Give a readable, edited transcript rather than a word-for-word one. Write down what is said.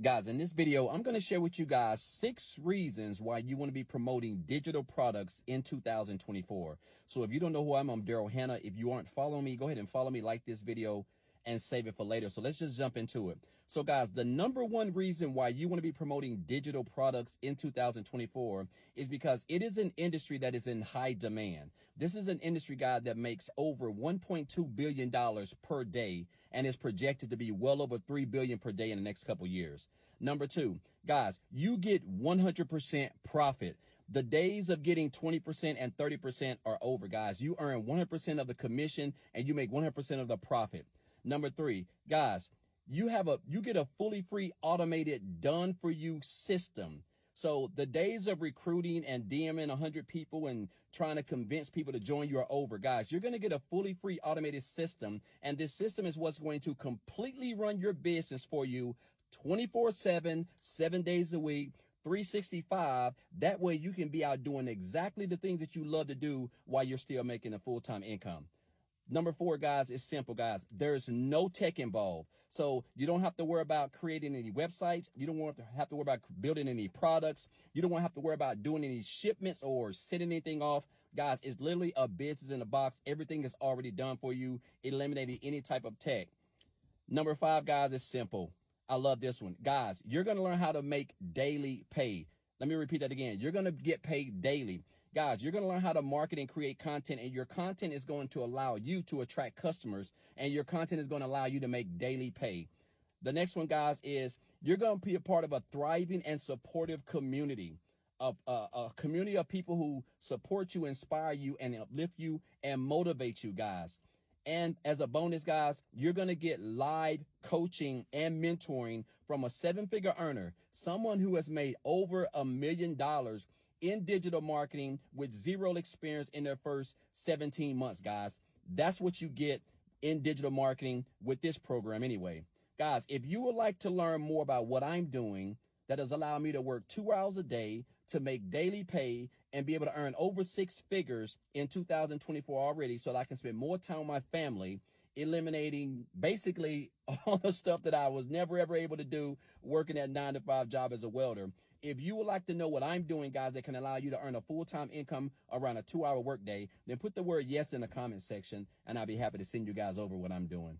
Guys, in this video, I'm going to share with you guys 6 reasons why you want to be promoting digital products in 2024. So if you don't know who I'm Daryl Hannah. If you aren't following me, go ahead and follow me, like this video, and save it for later. So let's just jump into it. So guys, the number one reason why you want to be promoting digital products in 2024 is because it is an industry that is in high demand. This is an industry, guy, that makes over $1.2 billion per day and is projected to be well over $3 billion per day in the next couple years. Number two, guys, you get 100% profit. The days of getting 20% and 30% are over, guys. You earn 100% of the commission and you make 100% of the profit. Number three, guys, you get a fully free automated done for you system. So the days of recruiting and DMing 100 people and trying to convince people to join you are over, guys. You're going to get a fully free automated system. And this system is what's going to completely run your business for you 24/7, 7 days a week, 365. That way you can be out doing exactly the things that you love to do while you're still making a full-time income. Number four, guys, is simple, guys. There's no tech involved. So you don't have to worry about creating any websites. You don't have to worry about building any products. You don't want to have to worry about doing any shipments or sending anything off. Guys, it's literally a business in a box. Everything is already done for you, eliminating any type of tech. Number five, guys, is simple. I love this one. Guys, you're going to learn how to make daily pay. Let me repeat that again. You're going to get paid daily. Guys, you're going to learn how to market and create content, and your content is going to allow you to attract customers, and your content is going to allow you to make daily pay. The next one, guys, is you're going to be a part of a thriving and supportive community, of a community of people who support you, inspire you, and uplift you and motivate you, guys. And as a bonus, guys, you're going to get live coaching and mentoring from a 7-figure earner, someone who has made over $1 million in digital marketing with zero experience in their first 17 months, guys. That's what you get in digital marketing with this program anyway. Guys, if you would like to learn more about what I'm doing that has allowed me to work 2 hours a day to make daily pay and be able to earn over 6 figures in 2024 already so that I can spend more time with my family, eliminating basically all the stuff that I was never, ever able to do working that 9-to-5 job as a welder. If you would like to know what I'm doing, guys, that can allow you to earn a full-time income around a 2-hour workday, then put the word yes in the comment section, and I'll be happy to send you guys over what I'm doing.